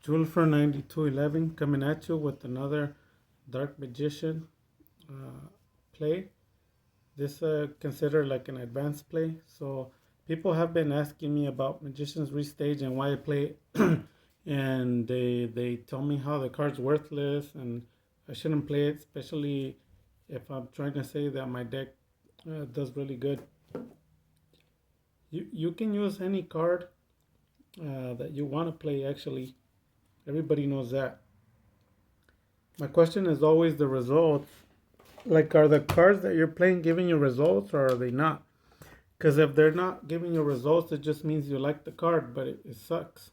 Julfer 9211 coming at you with another Dark Magician uh, play. This considered like an advanced play. So people have been asking me about Magician's Restage and why I play it. And they tell me how the card's worthless and I shouldn't play it, especially if I'm trying to say that my deck does really good. You can use any card that you want to play, actually. Everybody knows that. My question is always the results. Like, are the cards that you're playing giving you results or are they not? Because if they're not giving you results, it just means you like the card, but it sucks.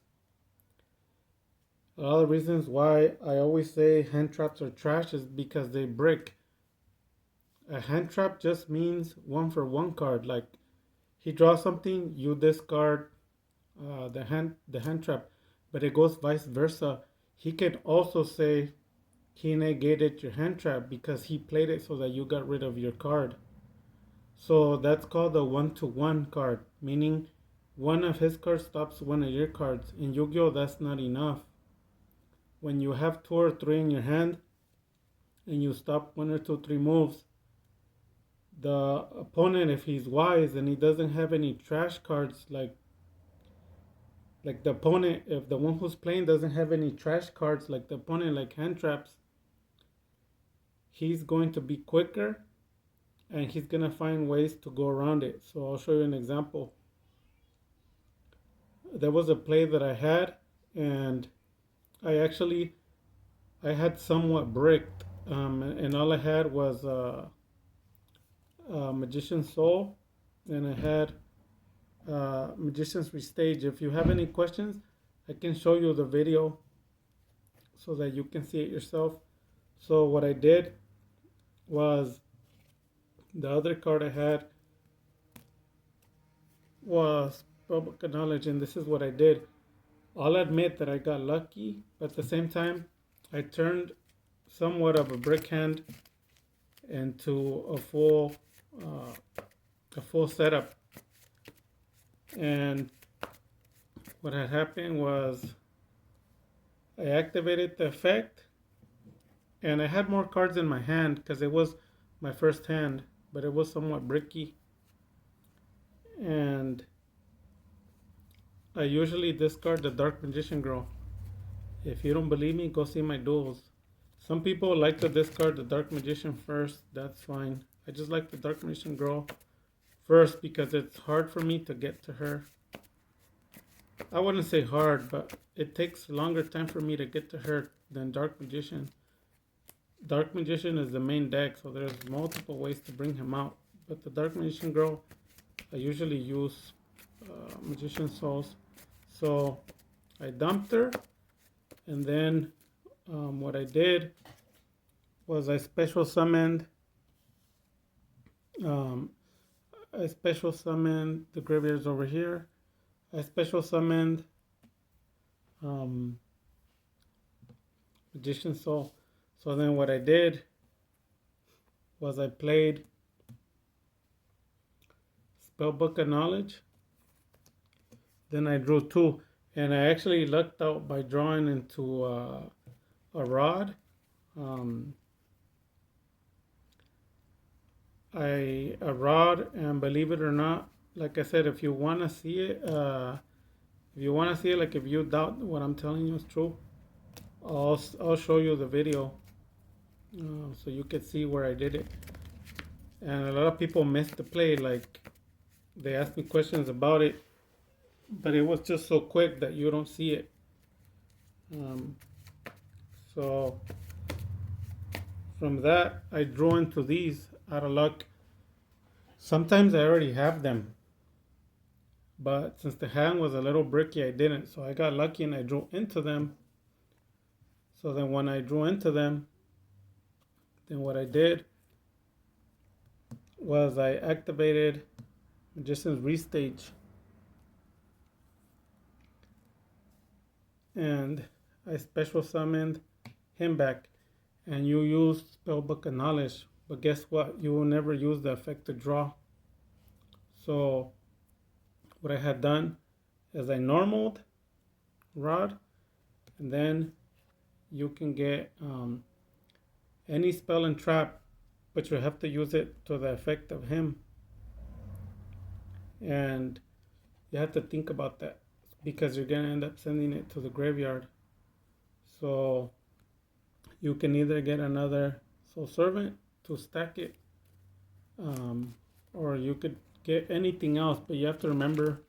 A lot of reasons why I always say hand traps are trash is because they break. A hand trap just means one for one card. Like, he draws something, you discard the hand trap, but it goes vice versa. He can also say he negated your hand trap because he played it so that you got rid of your card. So that's called a one to one card, meaning one of his cards stops one of your cards. In Yu Gi Oh, that's not enough. When you have two or three in your hand and you stop one or two, three moves, the opponent, if he's wise and he doesn't have any trash cards, like the opponent, if the one who's playing doesn't have any trash cards like the opponent, like hand traps, he's going to be quicker and he's gonna find ways to go around it. So I'll show you an example. There was a play that I had, and I actually I had somewhat bricked, and all I had was Magician's Soul, and I had Magician's Restage. If you have any questions, I can show you the video so that you can see it yourself. So what I did was the other card I had was Public Knowledge, and this is what I did. I'll admit that I got lucky, but at the same time, I turned somewhat of a brick hand into uh, a full setup. And what had happened was I activated the effect, and I had more cards in my hand because it was my first hand, but it was somewhat bricky. And I usually discard the Dark Magician Girl. If you don't believe me, go see my duels. Some people like to discard the Dark Magician first. That's fine. I just like the Dark Magician Girl first because it's hard for me to get to her. I wouldn't say hard, but it takes longer time for me to get to her than Dark Magician. Dark Magician is the main deck, so there's multiple ways to bring him out. But the Dark Magician Girl, I usually use Magician Souls. So I dumped her, and then what I did was um, I special summoned the graveyards over here. I special summoned um, Magician Soul. So then what I did was I played Spellbook of Knowledge. Then I drew two, and I actually lucked out by drawing into a rod. Um, a rod, and believe it or not, like I said, if you want to see it, like if you doubt what I'm telling you is true, I'll show you the video so you can see where I did it. And a lot of people missed the play, like they asked me questions about it, but it was just so quick that you don't see it. Um, so from that, I drew into these out of luck. Sometimes I already have them, but since the hand was a little bricky, I didn't. So I got lucky and I drew into them. So then when I drew into them, then what I did was I activated Magician's Restage. And I special summoned him back. And you used Spellbook of Knowledge. But guess what? You will never use the effect to draw. So what I had done is I normaled Rod, and then you can get any spell and trap, but you have to use it to the effect of him, and you have to think about that because you're gonna end up sending it to the graveyard. So you can either get another Soul Servant to stack it, um, or you could get anything else, but you have to remember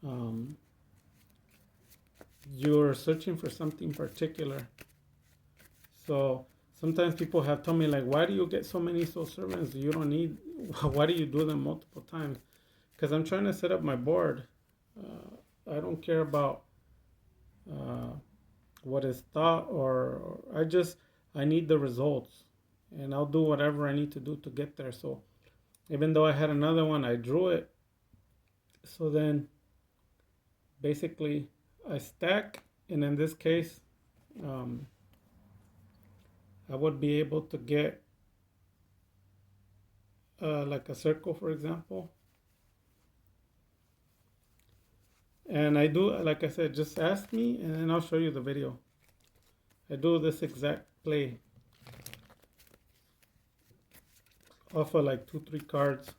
um, you're searching for something particular. So sometimes people have told me, like, why do you get so many Soul Servants? You don't need, why do you do them multiple times? Because I'm trying to set up my board. I don't care about uh, what is thought, or I need the results, and I'll do whatever I need to do to get there. So even though I had another one, I drew it. So then basically I stack, and in this case, um, I would be able to get like a circle, for example. And I do, like I said, just ask me and then I'll show you the video. I do this exact play off of like 2-3 cards.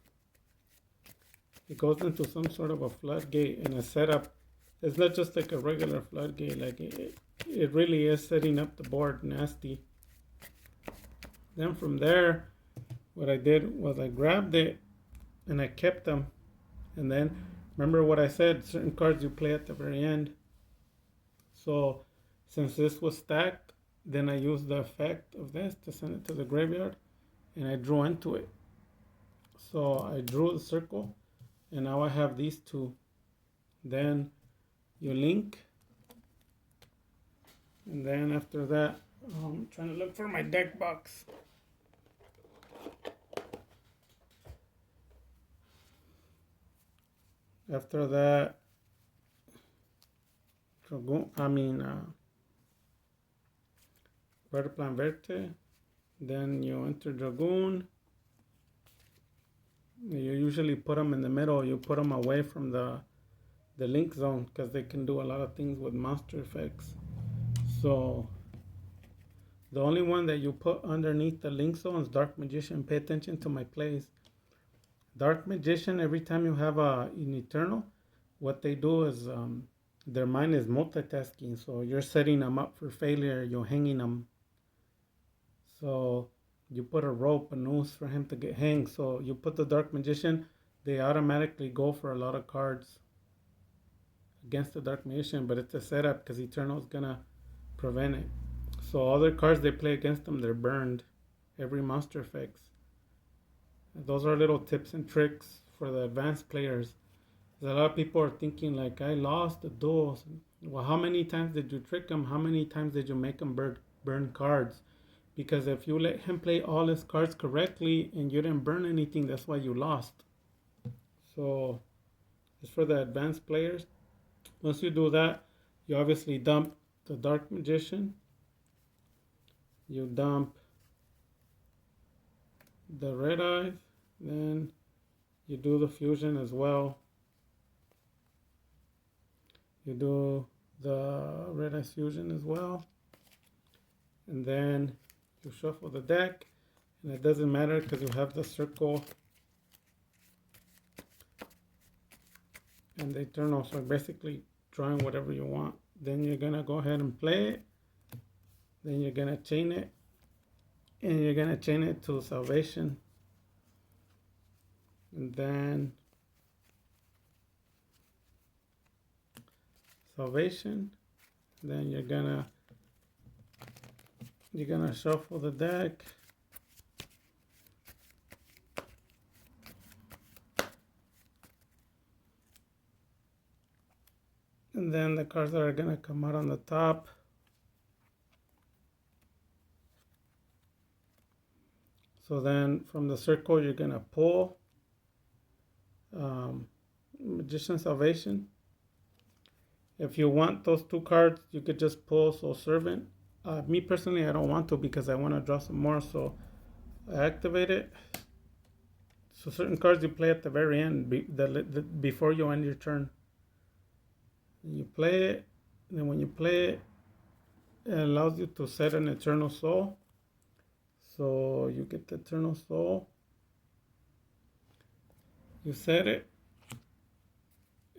It goes into some sort of a floodgate and a setup. It's not just like a regular floodgate, like it really is setting up the board nasty. Then from there, what I did was I grabbed it and I kept them. And then remember what I said, certain cards you play at the very end. So since this was stacked, then I used the effect of this to send it to the graveyard, and I drew into it. So I drew the circle, and now I have these two. Then you link, and then after that, I'm trying to look for my deck box. After that, Vertiplan Verte. Then you enter Dragoon. You usually put them in the middle. You put them away from the link zone because they can do a lot of things with monster effects. So the only one that you put underneath the link zone is Dark Magician. Pay attention to my plays. Dark Magician, every time you have an Eternal, what they do is their mind is multitasking. So you're setting them up for failure. You're hanging them. So you put a rope, a noose for him to get hanged. So you put the Dark Magician, they automatically go for a lot of cards against the Dark Magician, but it's a setup because Eternal is gonna prevent it. So other cards they play against them, they're burned. Every monster effects. Those are little tips and tricks for the advanced players. A lot of people are thinking like, I lost the duels. Well, how many times did you trick him? How many times did you make him burn cards? Because if you let him play all his cards correctly and you didn't burn anything, that's why you lost. So it's for the advanced players. Once you do that, you obviously dump the Dark Magician. You dump the Red Eyes. Then you do the fusion as well. You do the Red Eyes fusion as well. And then you shuffle the deck. And it doesn't matter because you have the circle and the Eternal. So basically drawing whatever you want. Then you're going to go ahead and play it. Then you're going to chain it. And you're going to chain it to Salvation. And then Salvation. Then you're gonna shuffle the deck. And then the cards that are gonna come out on the top. So then from the circle you're gonna pull Magician Salvation. If you want those two cards, you could just pull Soul Servant. Me personally, I don't want to because I want to draw some more. So I activate it. So certain cards you play at the very end, before you end your turn. And you play it. And then when you play it, it allows you to set an Eternal Soul. So you get the Eternal Soul, you set it,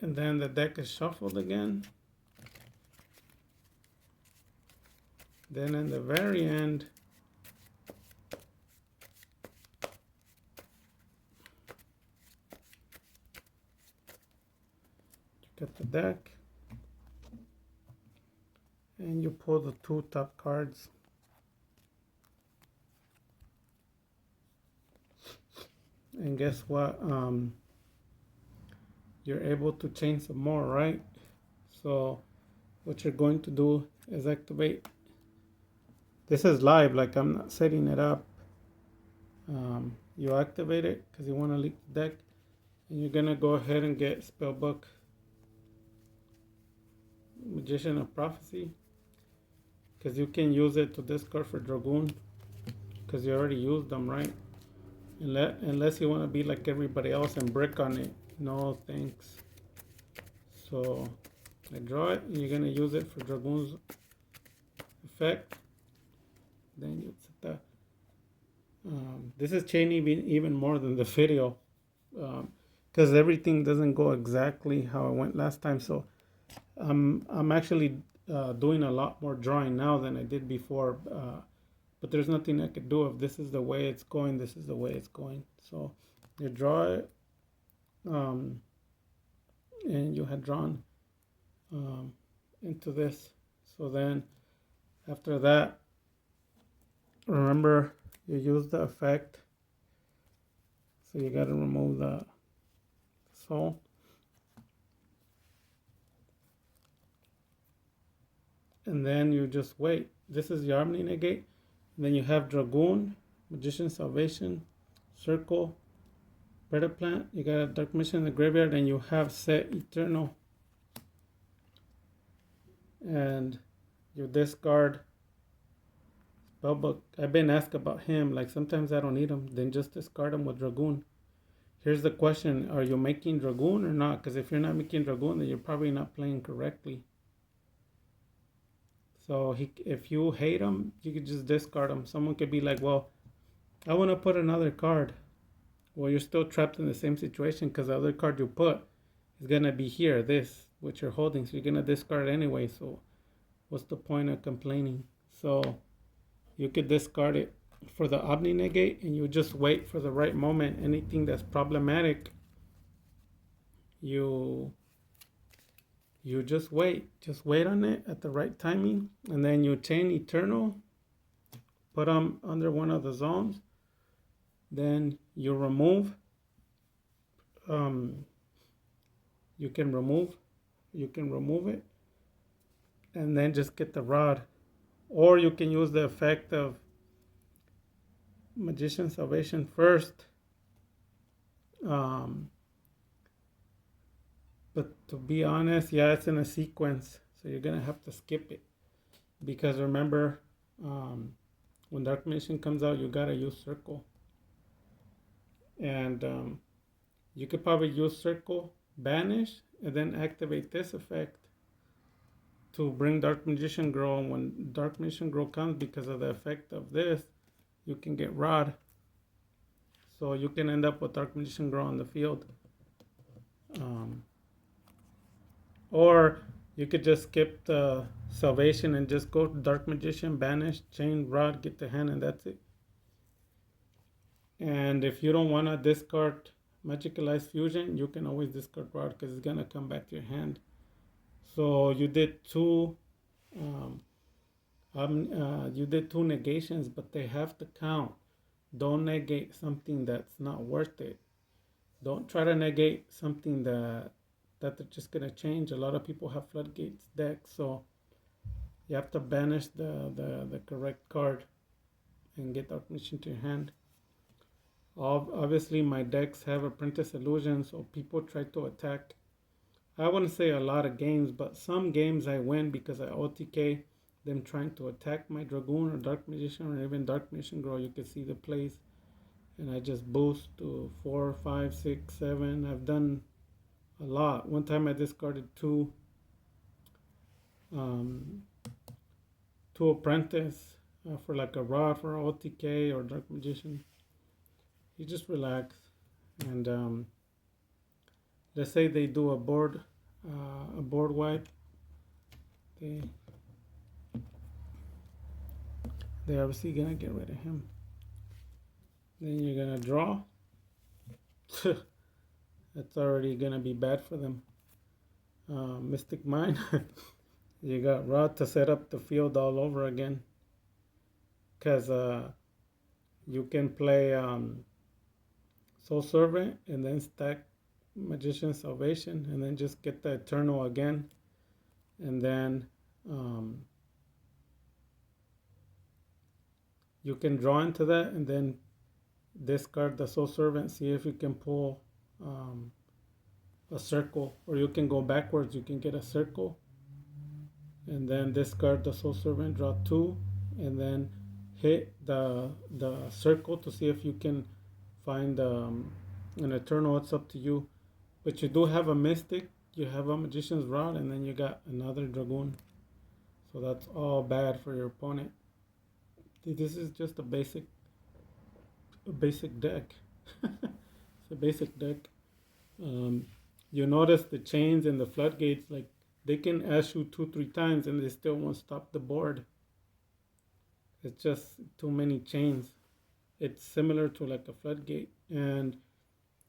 and then the deck is shuffled again. Then in the very end, you get the deck, and you pull the 2 top cards. And guess what? You're able to chain some more, right? So what you're going to do is activate. This is live, like I'm not setting it up. You activate it because you want to leak the deck, and you're gonna go ahead and get Spellbook Magician of Prophecy, because you can use it to discard for Dragoon, because you already used them, right? Unless you want to be like everybody else and brick on it. No thanks. So I draw it, and you're gonna use it for Dragoon's effect. Then you set that. This is chaining even more than the video, because everything doesn't go exactly how it went last time. So I'm actually doing a lot more drawing now than I did before. But there's nothing I could do. If this is the way it's going, this is the way it's going. So you draw it, and you had drawn into this. So then after that, remember, you use the effect. So you got to remove the soul. And then you just wait. This is your Omni Negate. And then you have Dragoon, Magician Salvation, Circle, Breeder Plant. You got a Dark Mission in the graveyard, and you have Set Eternal. And you discard Spellbook. I've been asked about him. Like sometimes I don't need him. Then just discard him with Dragoon. Here's the question: are you making Dragoon or not? Because if you're not making Dragoon, then you're probably not playing correctly. So if you hate him, you could just discard him. Someone could be like, well, I want to put another card. Well, you're still trapped in the same situation, because the other card you put is going to be here, this, which you're holding. So you're going to discard it anyway. So what's the point of complaining? So you could discard it for the Omni Negate, and you just wait for the right moment. Anything that's problematic, you just wait on it at the right timing, and then you chain Eternal, put them under one of the zones, then you remove. You can remove it, and then just get the rod, or you can use the effect of Magician Salvation first. But to be honest, yeah, it's in a sequence, so you're gonna have to skip it, because remember, when Dark Mission comes out, you gotta use Circle, and you could probably use Circle, banish, and then activate this effect to bring Dark Magician Girl. And when Dark Magician Girl comes, because of the effect of this, you can get Rod, so you can end up with Dark Magician Girl on the field. Or you could just skip the Salvation and just go Dark Magician, banish, chain, Rod, get the hand, and that's it. And if you don't want to discard Magicalized Fusion, you can always discard Rod, because it's going to come back to your hand. So you did two negations, but they have to count. Don't negate something that's not worth it. Don't try to negate something that they're just gonna change. A lot of people have Floodgates decks, so you have to banish the correct card and get Dark Mission to your hand. Obviously, my decks have Apprentice Illusion, so people try to attack. I wouldn't say a lot of games, but some games I win because I OTK them trying to attack my Dragoon or Dark Magician or even Dark Magician Girl. You can see the plays, and I just boost to 4, 5, 6, 7. I've done a lot. One time I discarded two two apprentice for like a rod for OTK or Dark Magician. You just relax and let's say they do a board wipe. They they're obviously gonna get rid of him. Then you're gonna draw. That's already gonna be bad for them. Mystic Mine. You got Rod to set up the field all over again. Cause you can play Soul Servant and then stack Magician Salvation and then just get the Eternal again. And then you can draw into that and then discard the Soul Servant, see if you can pull a circle, or you can go backwards, you can get a circle and then discard the Soul Servant, draw two, and then hit the circle to see if you can find an Eternal. It's up to you, but you do have a Mystic, you have a Magician's Rod, and then you got another Dragoon, so that's all bad for your opponent. This is just a basic deck. It's a basic deck. You notice the chains and the floodgates, like they can ash you 2-3 times and they still won't stop the board. It's just too many chains. It's similar to like a floodgate. And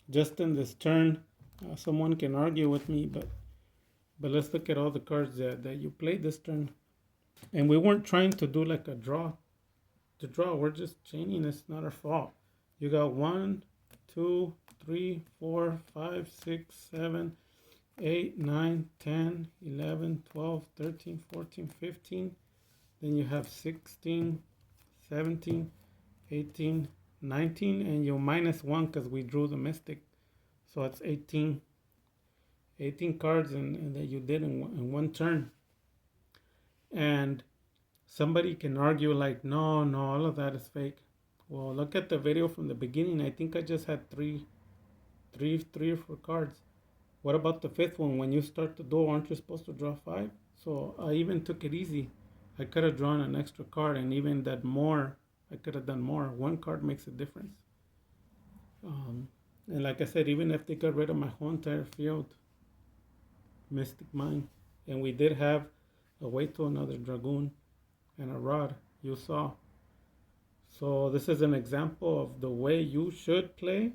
just in this turn, someone can argue with me, but let's look at all the cards that you played this turn. And we weren't trying to do like a draw. To draw, we're just chaining. It's not our fault. You got 1, 2, 3, 4, 5, 6, 7, 8, 9, 10, 11, 12, 13, 14, 15. Then you have 16, 17, 18, 19, and you minus 1 because we drew the Mystic. So it's 18. 18 cards and that you did in one turn. And somebody can argue like, no, all of that is fake. Well, look at the video from the beginning. I think I just had three or four cards. What about the fifth one? When you start the duel, aren't you supposed to draw 5? So I even took it easy. I could have drawn an extra card, and even that more, I could have done more. One card makes a difference. And like I said, even if they got rid of my whole entire field, Mystic Mine, and we did have a way to another Dragoon and a Rod, you saw. So this is an example of the way you should play.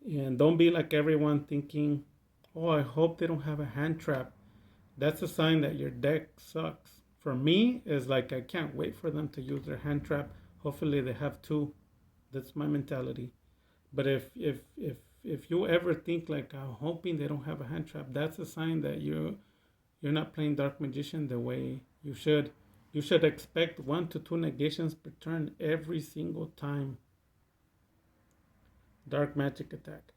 And don't be like everyone thinking, oh, I hope they don't have a hand trap. That's a sign that your deck sucks. For me, it's like I can't wait for them to use their hand trap. Hopefully they have 2. That's my mentality. But if you ever think like I'm hoping they don't have a hand trap, that's a sign that you're not playing Dark Magician the way you should. You should expect 1 to 2 negations per turn every single time. Dark Magic attack.